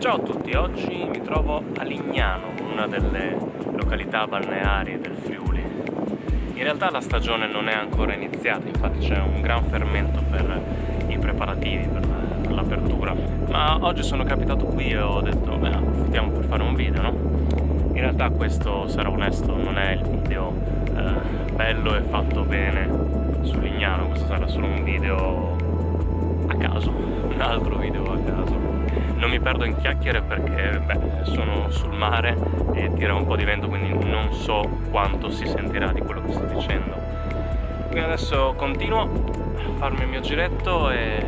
Ciao a tutti, oggi mi trovo a Lignano, una delle località balneari del Friuli. In realtà la stagione non è ancora iniziata, infatti c'è un gran fermento per i preparativi, per l'apertura. Ma oggi sono capitato qui e ho detto, approfittiamo per fare un video, no? In realtà questo, sarò onesto, non è il video bello e fatto bene su Lignano, questo sarà solo un video a caso, un altro video a caso. Non mi perdo in chiacchiere perché sono sul mare e tira un po' di vento, quindi non so quanto si sentirà di quello che sto dicendo. Quindi adesso continuo a farmi il mio giretto e